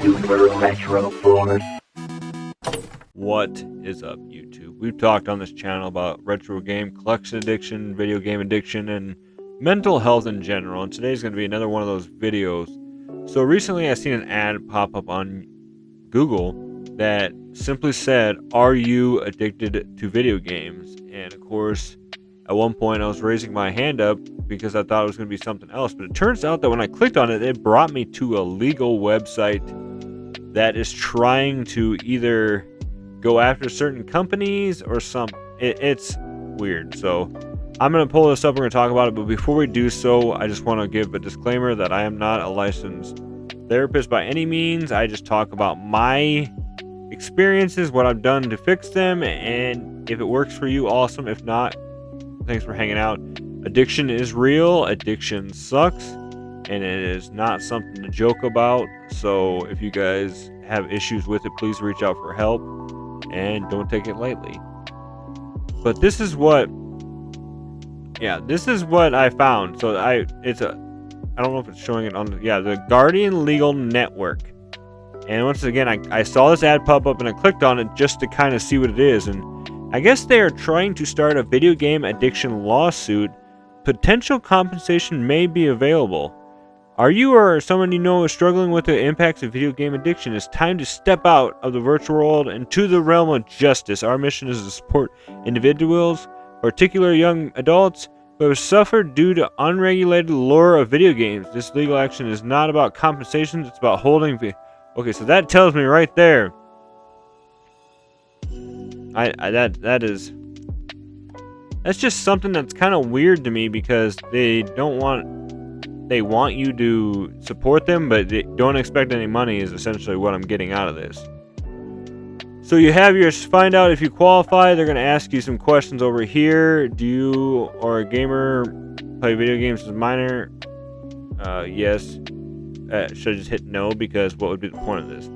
Super Retro Force. What is up, YouTube? We've talked on this channel about retro game collection addiction, video game addiction, and mental health in general, and today's going to be another one of those videos. So recently I seen an ad pop up on Google that simply said, "Are you addicted to video games?" And of course, at one point I was raising my hand up because I thought it was going to be something else, but it turns out that when I clicked on it, it brought me to a legal website that is trying to either go after certain companies or something. It's weird. So I'm going to pull this up. We're going to talk about it. But before we do so, I just want to give a disclaimer that I am not a licensed therapist by any means. I just talk about my experiences, what I've done to fix them. And if it works for you, awesome. If not, thanks for hanging out. Addiction is real. Addiction sucks. And it is not something to joke about. So if you guys have issues with it, please reach out for help. And don't take it lightly. But this is what I found. So I don't know if it's showing it on the Guardian Legal Network. And once again, I saw this ad pop up and I clicked on it just to kind of see what it is. And I guess they are trying to start a video game addiction lawsuit. Potential compensation may be available. Are you or someone you know is struggling with the impacts of video game addiction? It's time to step out of the virtual world and to the realm of justice. Our mission is to support individuals, particularly young adults, who have suffered due to unregulated lure of video games. This legal action is not about compensation, it's about holding... Okay, so that tells me right there. That's just something that's kind of weird to me, because they want you to support them, but they don't expect any money is essentially what I'm getting out of this. So you have your find out if you qualify. They're going to ask you some questions over here. Do you or a gamer play video games as a minor? Yes. Should I just hit no, because what would be the point of this?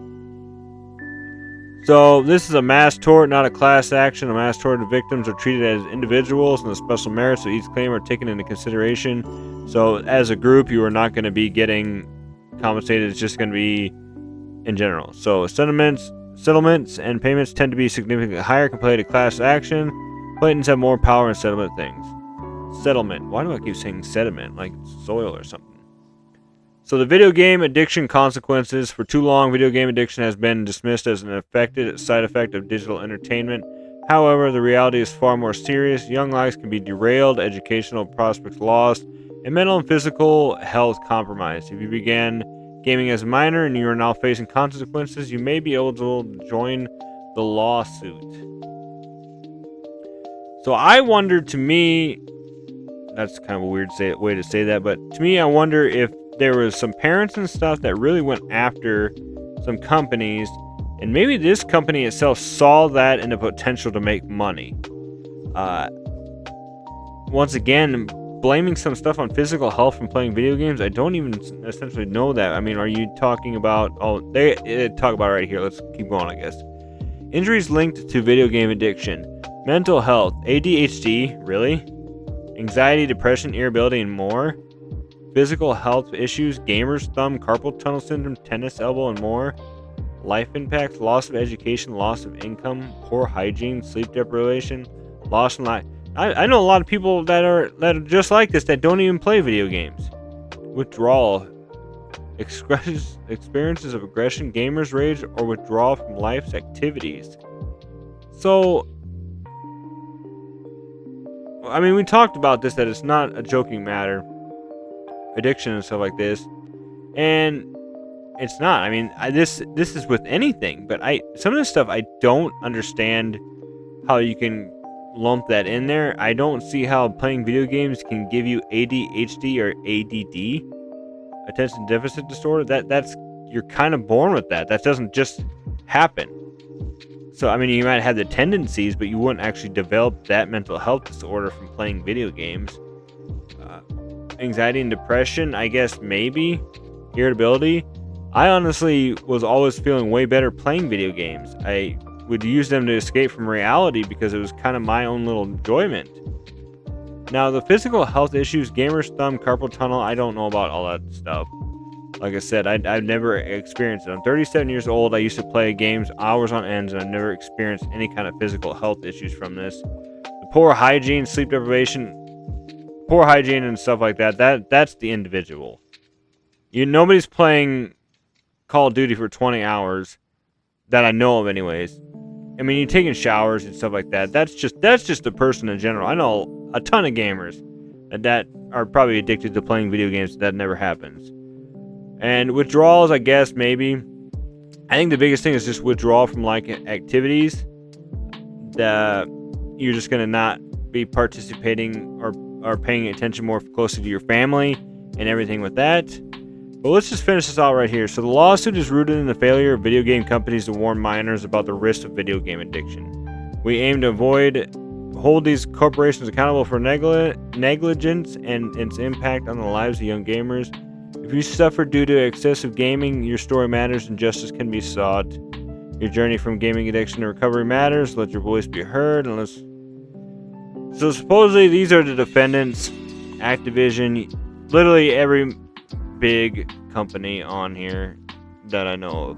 So this is a mass tort, not a class action. A mass tort victims are treated as individuals, and the special merits of each claim are taken into consideration. So as a group, you are not going to be getting compensated. It's just going to be in general. So settlements and payments tend to be significantly higher compared to class action. Plaintiffs have more power in settlement things. Settlement. Why do I keep saying sediment? Like soil or something. So the video game addiction consequences. For too long, video game addiction has been dismissed as an side effect of digital entertainment. However, the reality is far more serious. Young lives can be derailed, educational prospects lost, and mental and physical health compromised. If you began gaming as a minor and you are now facing consequences, you may be eligible to join the lawsuit. So I wonder, to me, that's kind of a weird way to say that, but to me, I wonder if there was some parents and stuff that really went after some companies, and maybe this company itself saw that in the potential to make money. Once again, blaming some stuff on physical health from playing video games, I don't even essentially know that. I mean, are you talking about... Oh, they talk about it right here. Let's keep going, I guess. Injuries linked to video game addiction. Mental health. ADHD, really? Anxiety, depression, irritability, and more. Physical health issues, gamer's thumb, carpal tunnel syndrome, tennis elbow, and more. Life impacts, loss of education, loss of income, poor hygiene, sleep deprivation, loss in life. I know a lot of people that are just like this that don't even play video games. Withdrawal, experiences of aggression, gamer's rage, or withdrawal from life's activities. So, I mean, we talked about this, that it's not a joking matter. Addiction and stuff like this, and it's not. I mean, this is with anything, but some of this stuff I don't understand how you can lump that in there. I don't see how playing video games can give you ADHD or ADD, attention deficit disorder. That's you're kind of born with that. That doesn't just happen. So I mean, you might have the tendencies, but you wouldn't actually develop that mental health disorder from playing video games. Anxiety and depression, I guess maybe. Irritability. I honestly was always feeling way better playing video games. I would use them to escape from reality because it was kind of my own little enjoyment. Now, the physical health issues, gamer's thumb, carpal tunnel, I don't know about all that stuff. Like I said, I've never experienced it. I'm 37 years old. I used to play games hours on ends, and I've never experienced any kind of physical health issues from this. The poor hygiene, sleep deprivation, poor hygiene, and stuff like that's the individual. Nobody's playing Call of Duty for 20 hours that I know of, anyways. I mean, you're taking showers and stuff like that. That's just the person in general. I know a ton of gamers that are probably addicted to playing video games. That never happens. And withdrawals, I guess, maybe. I think the biggest thing is just withdrawal from like activities that you're just gonna not be participating or paying attention more closely to your family and everything with that. But let's just finish this out right here. So the lawsuit is rooted in the failure of video game companies to warn minors about the risks of video game addiction. We aim to hold these corporations accountable for negligence and its impact on the lives of young gamers. If you suffer due to excessive gaming, your story matters and justice can be sought. Your journey from gaming addiction to recovery matters. Let your voice be heard. So supposedly these are the defendants. Activision, literally every big company on here that I know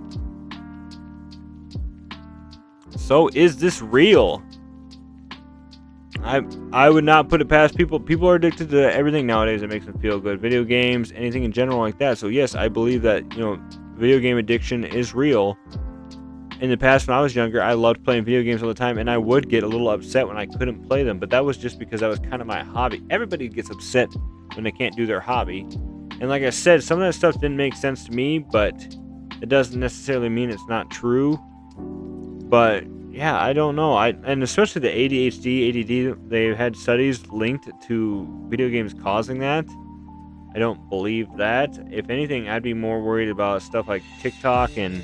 of. So is this real? I would not put it past people. People are addicted to everything nowadays that makes them feel good. Video games, anything in general like that. So yes, I believe that, video game addiction is real. In the past, when I was younger, I loved playing video games all the time, and I would get a little upset when I couldn't play them. But that was just because that was kind of my hobby. Everybody gets upset when they can't do their hobby. And like I said, some of that stuff didn't make sense to me, but it doesn't necessarily mean it's not true. But yeah, I don't know. And especially the ADHD, ADD, they've had studies linked to video games causing that. I don't believe that. If anything, I'd be more worried about stuff like TikTok and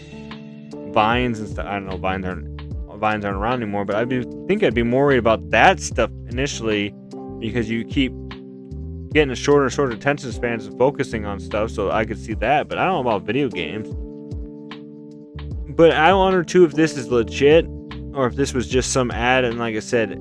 Vines and stuff. I don't know, Vines aren't around anymore, but I'd be more worried about that stuff initially, because you keep getting a shorter and shorter attention spans and focusing on stuff. So I could see that, but I don't know about video games. But I wonder too if this is legit or if this was just some ad. And like I said,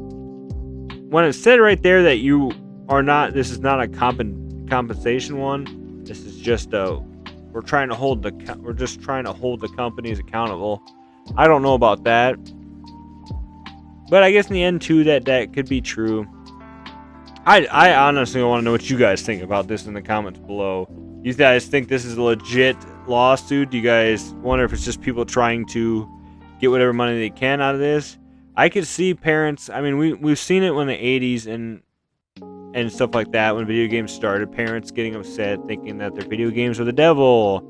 when it said right there that this is not a compensation one. This is just we're just trying to hold the companies accountable. I don't know about that, but I guess in the end too, that could be true. I honestly want to know what you guys think about this in the comments below. You guys think this is a legit lawsuit? Do you guys wonder if it's just people trying to get whatever money they can out of this? I could see parents. I mean, we've seen it in the 80s and stuff like that, when video games started, parents getting upset thinking that their video games are the devil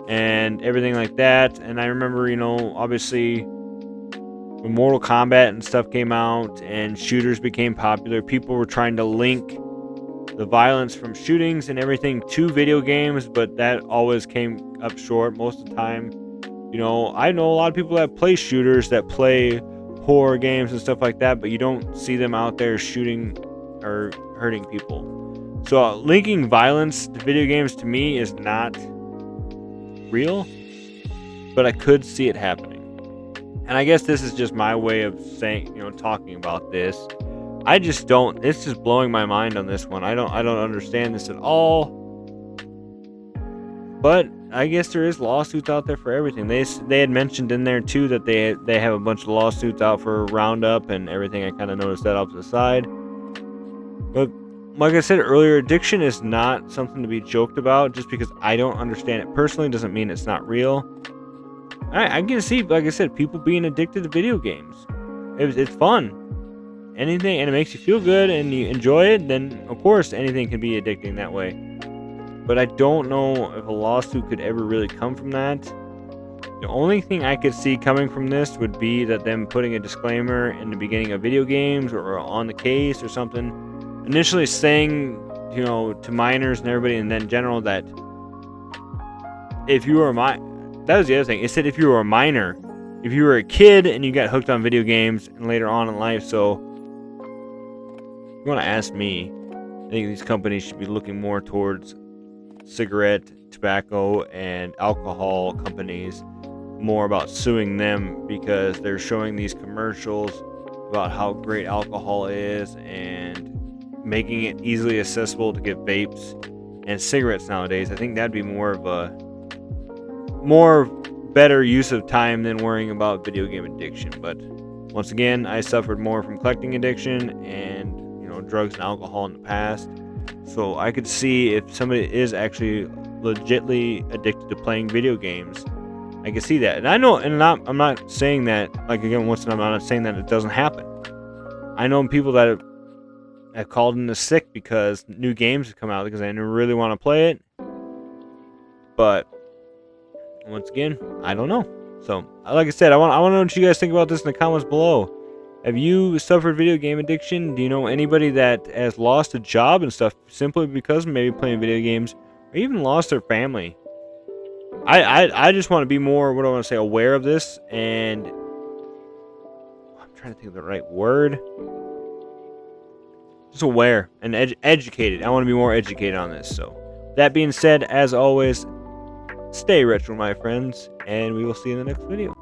and everything like that. And I remember, obviously when Mortal Kombat and stuff came out and shooters became popular, people were trying to link the violence from shootings and everything to video games, but that always came up short most of the time. I know a lot of people that play shooters, that play horror games and stuff like that, but you don't see them out there shooting or hurting people. So linking violence to video games to me is not real, but I could see it happening. And I guess this is just my way of saying, talking about this. It's just blowing my mind on this one. I don't understand this at all. But I guess there is lawsuits out there for everything. They had mentioned in there too that they have a bunch of lawsuits out for Roundup and everything. I kind of noticed that off to the side. But like I said earlier, addiction is not something to be joked about. Just because I don't understand it personally doesn't mean it's not real. I can see, like I said, people being addicted to video games. It's fun. Anything, and it makes you feel good and you enjoy it, then of course anything can be addicting that way. But I don't know if a lawsuit could ever really come from that. The only thing I could see coming from this would be that them putting a disclaimer in the beginning of video games or on the case or something, initially saying, to minors and everybody, and then in general, that if you were that was the other thing. It said if you were a minor, if you were a kid and you got hooked on video games and later on in life. So if you want to ask me, I think these companies should be looking more towards cigarette, tobacco, and alcohol companies, more about suing them, because they're showing these commercials about how great alcohol is and making it easily accessible to get vapes and cigarettes nowadays. I think that'd be more of a more better use of time than worrying about video game addiction. But once again, I suffered more from collecting addiction and drugs and alcohol in the past. So I could see if somebody is actually legitly addicted to playing video games. I can see that, and I know, and I'm not saying that, like, again, I'm not saying that it doesn't happen. I know people that have called in sick because new games have come out because they didn't really want to play it. But once again, I don't know. So, like I said, I want to know what you guys think about this in the comments below. Have you suffered video game addiction? Do you know anybody that has lost a job and stuff simply because maybe playing video games, or even lost their family? I just want to be more, what do I want to say, aware of this, and I'm trying to think of the right word. Just aware and educated. I want to be more educated on this. So, that being said, as always, stay retro, my friends, and we will see you in the next video.